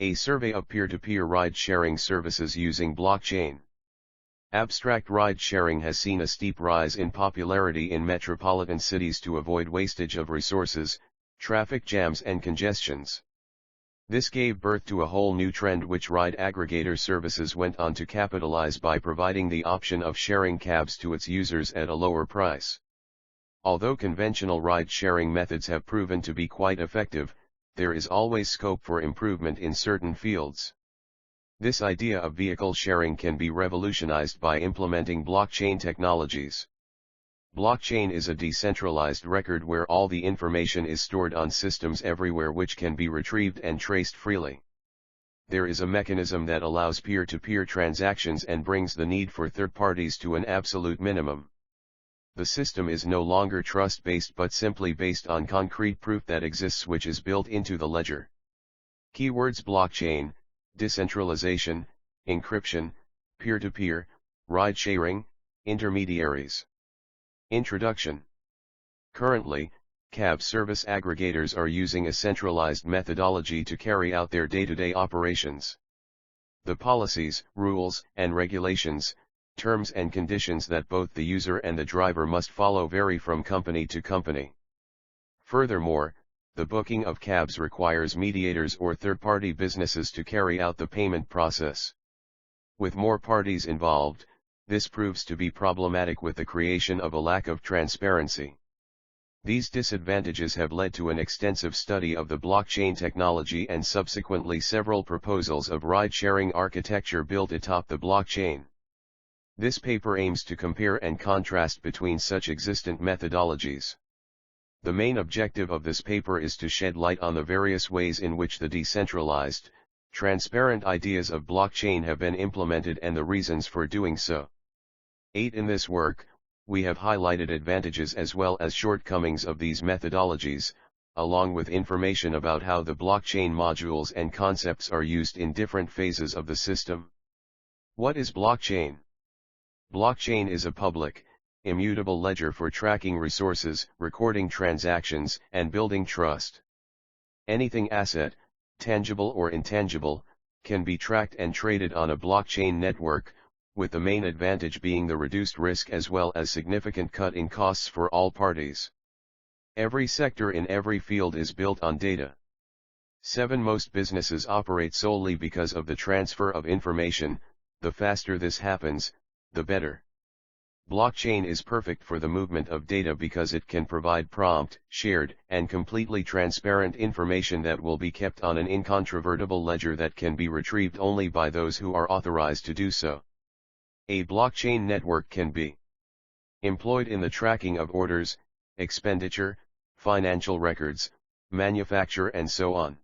A survey of peer-to-peer ride-sharing services using blockchain. Abstract ride-sharing has seen a steep rise in popularity in metropolitan cities to avoid wastage of resources, traffic jams and congestions. This gave birth to a whole new trend which ride aggregator services went on to capitalize by providing the option of sharing cabs to its users at a lower price. Although conventional ride-sharing methods have proven to be quite effective, there is always scope for improvement in certain fields. This idea of vehicle sharing can be revolutionized by implementing blockchain technologies. Blockchain is a decentralized record where all the information is stored on systems everywhere which can be retrieved and traced freely. There is a mechanism that allows peer-to-peer transactions and brings the need for third parties to an absolute minimum. The system is no longer trust-based but simply based on concrete proof that exists which is built into the ledger. Keywords: blockchain, decentralization, encryption, peer-to-peer, ride-sharing, intermediaries. Introduction. Currently, cab service aggregators are using a centralized methodology to carry out their day-to-day operations. The policies, rules, and regulations, terms and conditions that both the user and the driver must follow vary from company to company. Furthermore, the booking of cabs requires mediators or third-party businesses to carry out the payment process. With more parties involved, this proves to be problematic with the creation of a lack of transparency. These disadvantages have led to an extensive study of the blockchain technology and subsequently several proposals of ride-sharing architecture built atop the blockchain. This paper aims to compare and contrast between such existent methodologies. The main objective of this paper is to shed light on the various ways in which the decentralized, transparent ideas of blockchain have been implemented and the reasons for doing so. 8. In this work, we have highlighted advantages as well as shortcomings of these methodologies, along with information about how the blockchain modules and concepts are used in different phases of the system. What is blockchain? Blockchain is a public, immutable ledger for tracking resources, recording transactions, and building trust. Anything asset, tangible or intangible, can be tracked and traded on a blockchain network, with the main advantage being the reduced risk as well as significant cut in costs for all parties. Every sector in every field is built on data. 7. Most businesses operate solely because of the transfer of information. The faster this happens, the better. Blockchain is perfect for the movement of data because it can provide prompt, shared, and completely transparent information that will be kept on an incontrovertible ledger that can be retrieved only by those who are authorized to do so. A blockchain network can be employed in the tracking of orders, expenditure, financial records, manufacture and so on.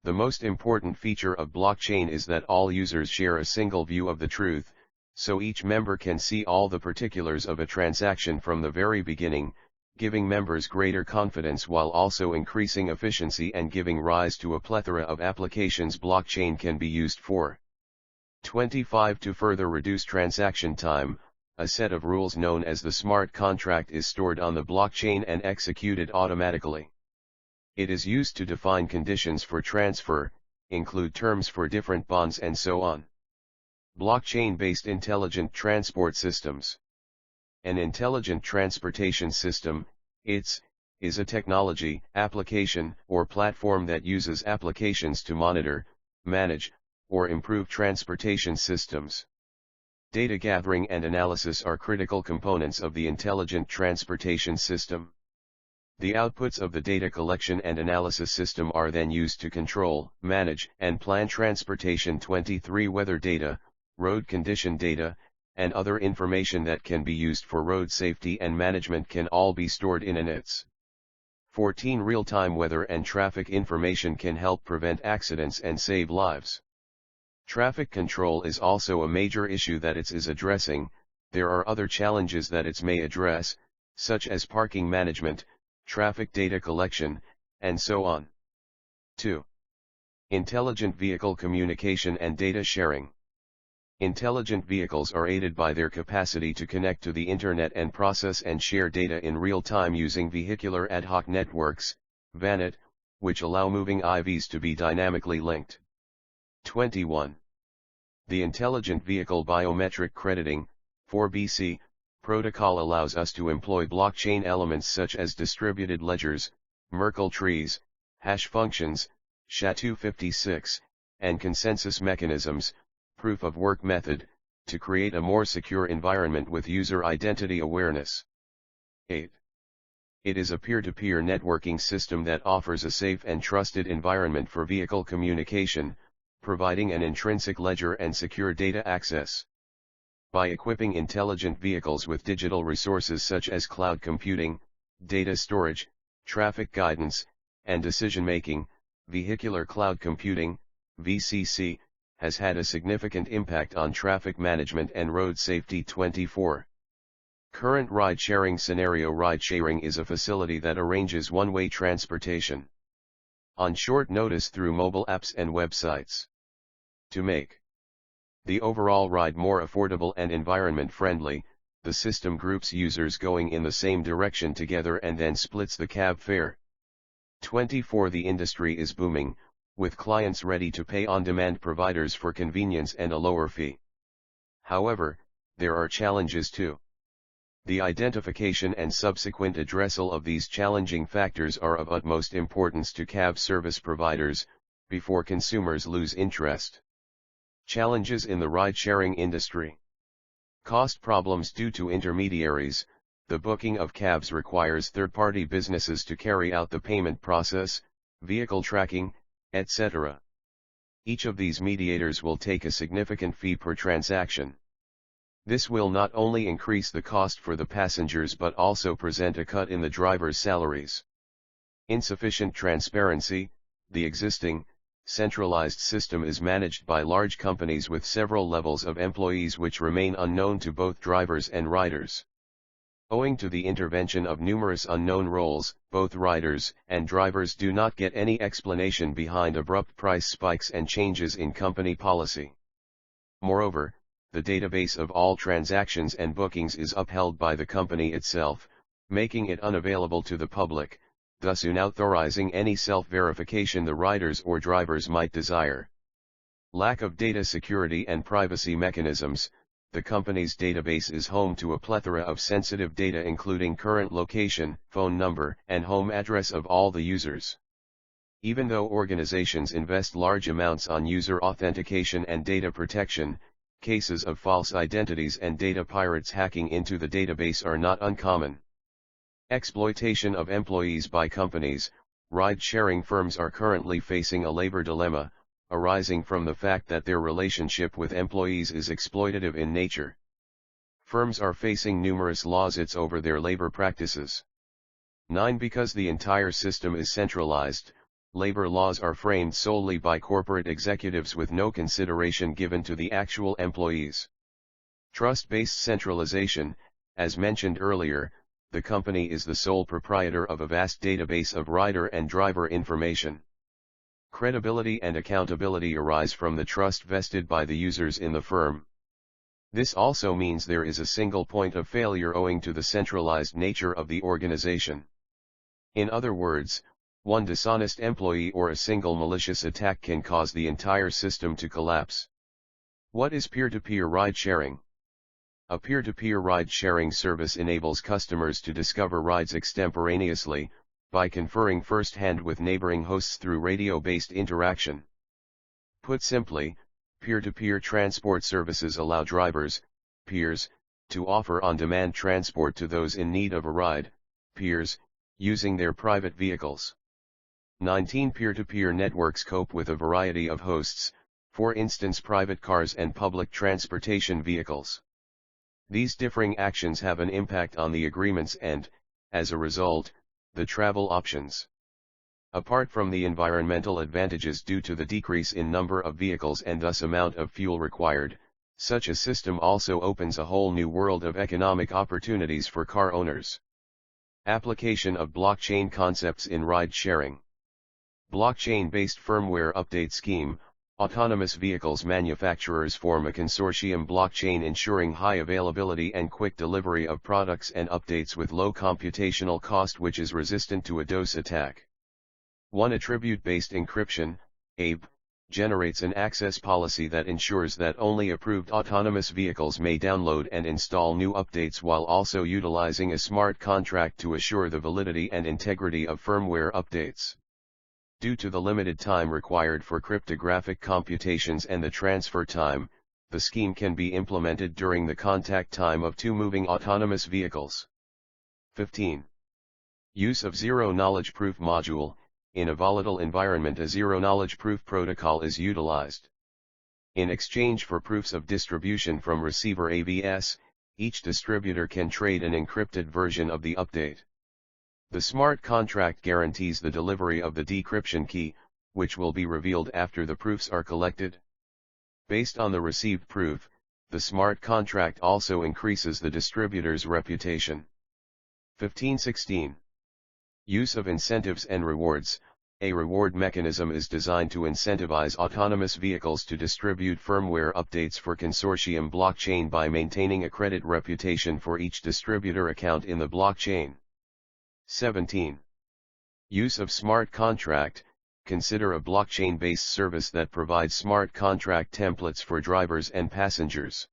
The most important feature of blockchain is that all users share a single view of the truth, so each member can see all the particulars of a transaction from the very beginning, giving members greater confidence while also increasing efficiency and giving rise to a plethora of applications blockchain can be used for. 25. To further reduce transaction time, a set of rules known as the smart contract is stored on the blockchain and executed automatically. It is used to define conditions for transfer, include terms for different bonds and so on. Blockchain-based intelligent transport systems. An intelligent transportation system, ITS, is a technology, application, or platform that uses applications to monitor, manage, or improve transportation systems. Data gathering and analysis are critical components of the intelligent transportation system. The outputs of the data collection and analysis system are then used to control, manage, and plan transportation. 23. Weather data, road condition data, and other information that can be used for road safety and management can all be stored in an ITS. 14. Real-time weather and traffic information can help prevent accidents and save lives. Traffic control is also a major issue that ITS is addressing. There are other challenges that ITS may address, such as parking management, traffic data collection, and so on. 2. Intelligent vehicle communication and data sharing. Intelligent vehicles are aided by their capacity to connect to the internet and process and share data in real time using vehicular ad hoc networks, VANET, which allow moving IVs to be dynamically linked. 21. The Intelligent Vehicle Biometric Crediting, 4BC, protocol allows us to employ blockchain elements such as distributed ledgers, Merkle trees, hash functions, SHA-256, and consensus mechanisms, proof of work method, to create a more secure environment with user identity awareness. 8. It is a peer-to-peer networking system that offers a safe and trusted environment for vehicle communication, providing an intrinsic ledger and secure data access. By equipping intelligent vehicles with digital resources such as cloud computing, data storage, traffic guidance, and decision-making, vehicular cloud computing, VCC, has had a significant impact on traffic management and road safety. 24. Current ride-sharing scenario. Ride-sharing is a facility that arranges one-way transportation on short notice through mobile apps and websites. To make the overall ride more affordable and environment-friendly, the system groups users going in the same direction together and then splits the cab fare. 24. The industry is booming, with clients ready to pay on-demand providers for convenience and a lower fee. However, there are challenges too. The identification and subsequent addressal of these challenging factors are of utmost importance to cab service providers, before consumers lose interest. Challenges in the ride-sharing industry. Cost problems due to intermediaries. The booking of cabs requires third-party businesses to carry out the payment process, vehicle tracking, etc. Each of these mediators will take a significant fee per transaction. This will not only increase the cost for the passengers but also present a cut in the driver's salaries. Insufficient transparency. The existing, centralized system is managed by large companies with several levels of employees which remain unknown to both drivers and riders. Owing to the intervention of numerous unknown roles, both riders and drivers do not get any explanation behind abrupt price spikes and changes in company policy. Moreover, the database of all transactions and bookings is upheld by the company itself, making it unavailable to the public, thus unauthorizing any self-verification the riders or drivers might desire. Lack of data security and privacy mechanisms. The company's database is home to a plethora of sensitive data including current location, phone number, and home address of all the users. Even though organizations invest large amounts on user authentication and data protection, cases of false identities and data pirates hacking into the database are not uncommon. Exploitation of employees by companies. Ride-sharing firms are currently facing a labor dilemma, arising from the fact that their relationship with employees is exploitative in nature. Firms are facing numerous lawsuits over their labor practices. 9. Because the entire system is centralized, labor laws are framed solely by corporate executives with no consideration given to the actual employees. Trust-based centralization. As mentioned earlier, the company is the sole proprietor of a vast database of rider and driver information. Credibility and accountability arise from the trust vested by the users in the firm. This also means there is a single point of failure owing to the centralized nature of the organization. In other words, one dishonest employee or a single malicious attack can cause the entire system to collapse. What is peer-to-peer ride-sharing? A peer-to-peer ride-sharing service enables customers to discover rides extemporaneously, by conferring first-hand with neighboring hosts through radio-based interaction. Put simply, peer-to-peer transport services allow drivers, peers, to offer on-demand transport to those in need of a ride, peers, using their private vehicles. 19. Peer-to-peer networks cope with a variety of hosts, for instance private cars and public transportation vehicles. These differing actions have an impact on the agreements and, as a result, the travel options. Apart from the environmental advantages due to the decrease in number of vehicles and thus amount of fuel required, such a system also opens a whole new world of economic opportunities for car owners. Application of blockchain concepts in ride-sharing. Blockchain-based firmware update scheme. Autonomous vehicles manufacturers form a consortium blockchain ensuring high availability and quick delivery of products and updates with low computational cost which is resistant to a DOS attack. 1. Attribute-based encryption, ABE, generates an access policy that ensures that only approved autonomous vehicles may download and install new updates, while also utilizing a smart contract to assure the validity and integrity of firmware updates. Due to the limited time required for cryptographic computations and the transfer time, the scheme can be implemented during the contact time of two moving autonomous vehicles. 15. Use of zero-knowledge proof module. In a volatile environment, a zero-knowledge proof protocol is utilized. In exchange for proofs of distribution from receiver AVS, each distributor can trade an encrypted version of the update. The smart contract guarantees the delivery of the decryption key, which will be revealed after the proofs are collected. Based on the received proof, the smart contract also increases the distributor's reputation. 1516. Use of incentives and rewards. A reward mechanism is designed to incentivize autonomous vehicles to distribute firmware updates for consortium blockchain by maintaining a credit reputation for each distributor account in the blockchain. 17. Use of smart contract. Consider a blockchain-based service that provides smart contract templates for drivers and passengers.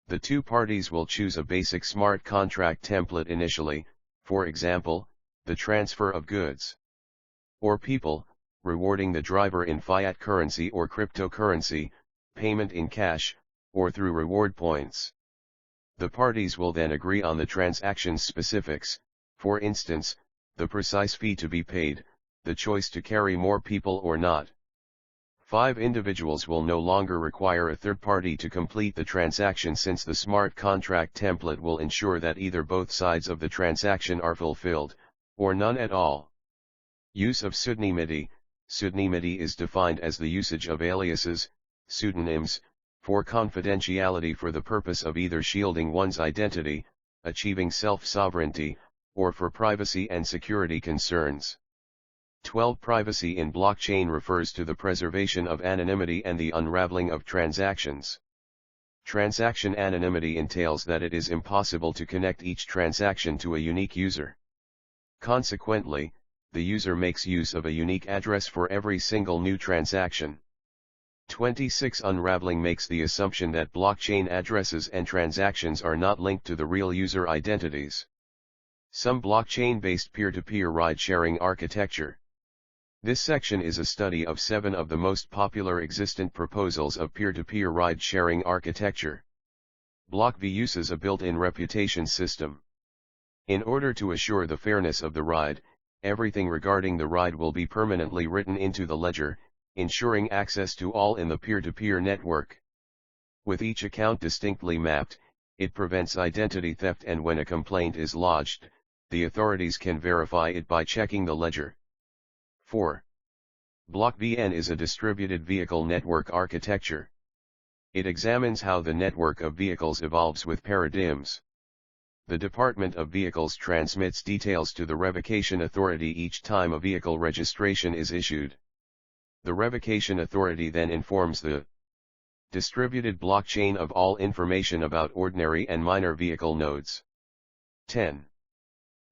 The two parties will choose a basic smart contract template initially, for example, the transfer of goods or people, rewarding the driver in fiat currency or cryptocurrency, payment in cash, or through reward points. The parties will then agree on the transaction's specifics, for instance, the precise fee to be paid, the choice to carry more people or not. 5 individuals will no longer require a third party to complete the transaction, since the smart contract template will ensure that either both sides of the transaction are fulfilled, or none at all. Use of pseudonymity. Pseudonymity is defined as the usage of aliases, pseudonyms, for confidentiality for the purpose of either shielding one's identity, achieving self-sovereignty, or for privacy and security concerns. 12. Privacy in blockchain refers to the preservation of anonymity and the unraveling of transactions. Transaction anonymity entails that it is impossible to connect each transaction to a unique user. Consequently, the user makes use of a unique address for every single new transaction. 26. Unraveling makes the assumption that blockchain addresses and transactions are not linked to the real user identities. Some blockchain-based peer-to-peer ride-sharing architecture. This section is a study of 7 of the most popular existent proposals of peer-to-peer ride-sharing architecture. Block V uses a built-in reputation system. In order to assure the fairness of the ride, everything regarding the ride will be permanently written into the ledger, ensuring access to all in the peer-to-peer network. With each account distinctly mapped, it prevents identity theft, and when a complaint is lodged, the authorities can verify it by checking the ledger. 4. Block VN is a distributed vehicle network architecture. It examines how the network of vehicles evolves with paradigms. The Department of Vehicles transmits details to the revocation authority each time a vehicle registration is issued. The revocation authority then informs the distributed blockchain of all information about ordinary and minor vehicle nodes. 10.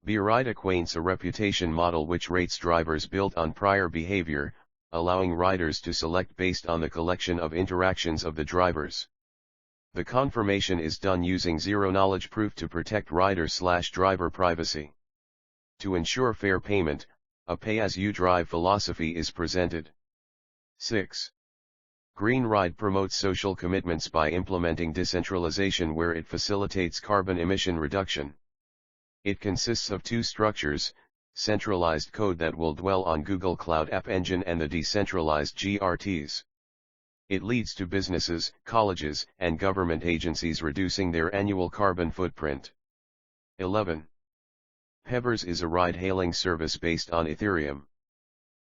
BRide acquaints a reputation model which rates drivers built on prior behavior, allowing riders to select based on the collection of interactions of the drivers. The confirmation is done using zero-knowledge proof to protect rider/driver privacy. To ensure fair payment, a pay-as-you-drive philosophy is presented. 6. Green Ride promotes social commitments by implementing decentralization where it facilitates carbon emission reduction. It consists of 2 structures: centralized code that will dwell on Google Cloud App Engine and the decentralized GRTs. It leads to businesses, colleges, and government agencies reducing their annual carbon footprint. 11. Pevers is a ride-hailing service based on Ethereum.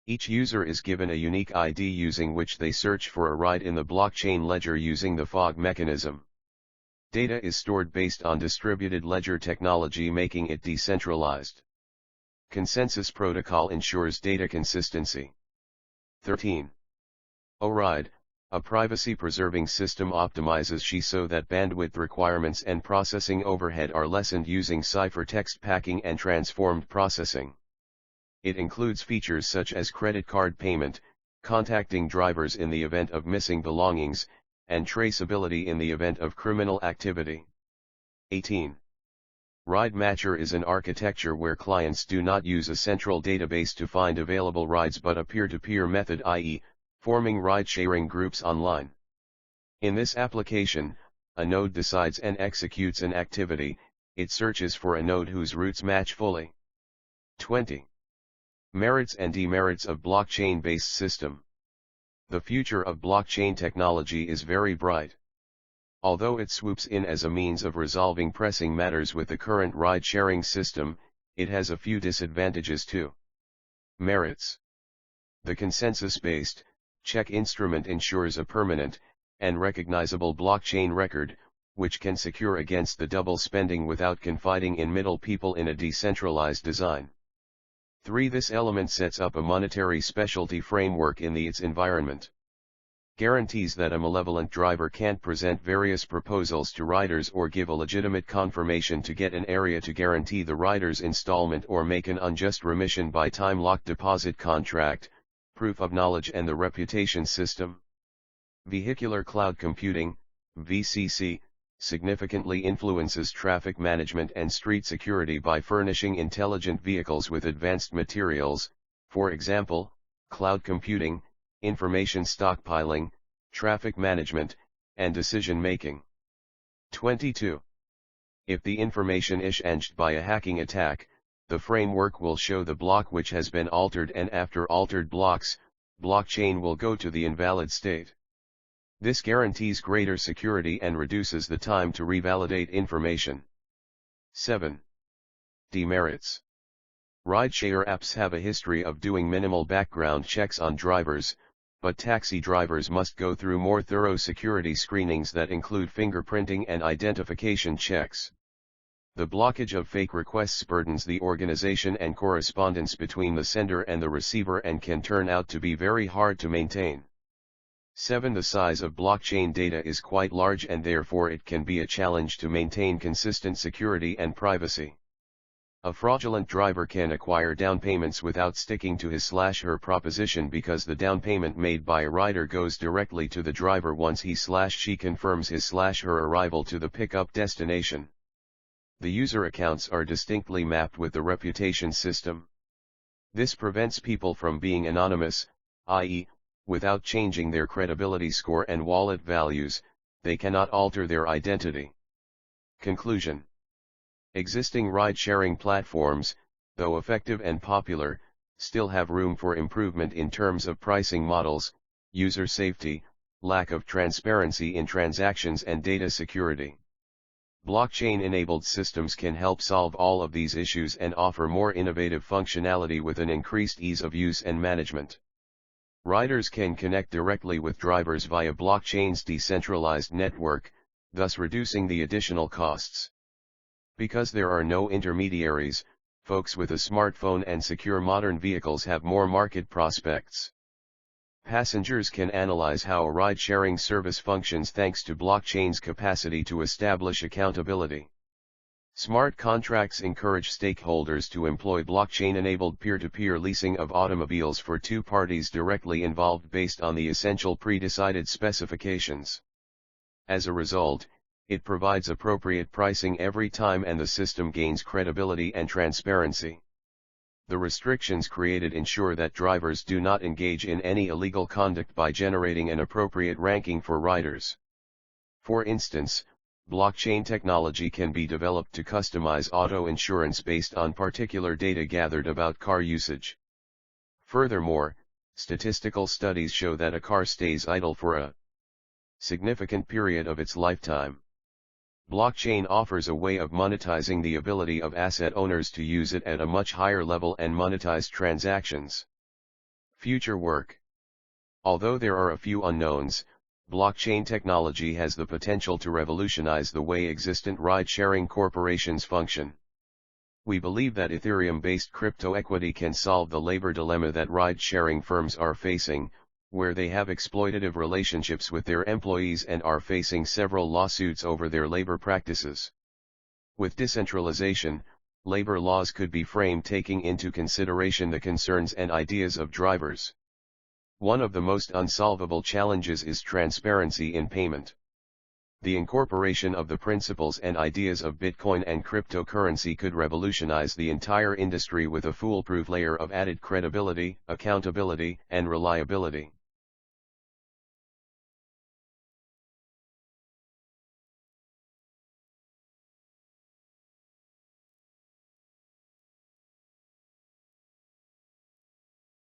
Each user is given a unique ID using which they search for a ride in the blockchain ledger using the fog mechanism. Data is stored based on distributed ledger technology, making it decentralized. Consensus protocol ensures data consistency. 13. ORide, a privacy-preserving system, optimizes SHI so that bandwidth requirements and processing overhead are lessened using ciphertext packing and transformed processing. It includes features such as credit card payment, contacting drivers in the event of missing belongings, and traceability in the event of criminal activity. 18. Ride Matcher is an architecture where clients do not use a central database to find available rides but a peer-to-peer method, i.e., forming ride-sharing groups online. In this application, a node decides and executes an activity. It searches for a node whose routes match fully. 20. Merits and demerits of blockchain-based system. The future of blockchain technology is very bright. Although it swoops in as a means of resolving pressing matters with the current ride-sharing system, it has a few disadvantages too. Merits. The consensus-based, check instrument ensures a permanent, and recognizable blockchain record, which can secure against the double spending without confiding in middle people in a decentralized design. 3. This element sets up a monetary specialty framework in its environment. Guarantees that a malevolent driver can't present various proposals to riders or give a legitimate confirmation to get an area to guarantee the rider's installment or make an unjust remission by time-locked deposit contract, proof of knowledge and the reputation system. Vehicular cloud computing, VCC, significantly influences traffic management and street security by furnishing intelligent vehicles with advanced materials, for example, cloud computing, information stockpiling, traffic management, and decision-making. 22. If the information is changed by a hacking attack, the framework will show the block which has been altered, and after altered blocks, blockchain will go to the invalid state. This guarantees greater security and reduces the time to revalidate information. 7. Demerits. Rideshare apps have a history of doing minimal background checks on drivers, but taxi drivers must go through more thorough security screenings that include fingerprinting and identification checks. The blockage of fake requests burdens the organization and correspondence between the sender and the receiver and can turn out to be very hard to maintain. 7. The size of blockchain data is quite large and therefore it can be a challenge to maintain consistent security and privacy. A fraudulent driver can acquire down payments without sticking to his/her proposition because the down payment made by a rider goes directly to the driver once he/she confirms his/her arrival to the pickup destination. The user accounts are distinctly mapped with the reputation system. This prevents people from being anonymous, i.e., without changing their credibility score and wallet values, they cannot alter their identity. Conclusion. Existing ride-sharing platforms, though effective and popular, still have room for improvement in terms of pricing models, user safety, lack of transparency in transactions and data security. Blockchain-enabled systems can help solve all of these issues and offer more innovative functionality with an increased ease of use and management. Riders can connect directly with drivers via blockchain's decentralized network, thus reducing the additional costs. Because there are no intermediaries, folks with a smartphone and secure modern vehicles have more market prospects. Passengers can analyze how a ride-sharing service functions thanks to blockchain's capacity to establish accountability. Smart contracts encourage stakeholders to employ blockchain-enabled peer-to-peer leasing of automobiles for two parties directly involved based on the essential pre-decided specifications. As a result, it provides appropriate pricing every time and the system gains credibility and transparency. The restrictions created ensure that drivers do not engage in any illegal conduct by generating an appropriate ranking for riders. For instance, blockchain technology can be developed to customize auto insurance based on particular data gathered about car usage. Furthermore, statistical studies show that a car stays idle for a significant period of its lifetime. Blockchain offers a way of monetizing the ability of asset owners to use it at a much higher level and monetize transactions. Future work. Although there are a few unknowns, blockchain technology has the potential to revolutionize the way existent ride-sharing corporations function. We believe that Ethereum-based crypto equity can solve the labor dilemma that ride-sharing firms are facing, where they have exploitative relationships with their employees and are facing several lawsuits over their labor practices. With decentralization, labor laws could be framed taking into consideration the concerns and ideas of drivers. One of the most unsolvable challenges is transparency in payment. The incorporation of the principles and ideas of Bitcoin and cryptocurrency could revolutionize the entire industry with a foolproof layer of added credibility, accountability, and reliability.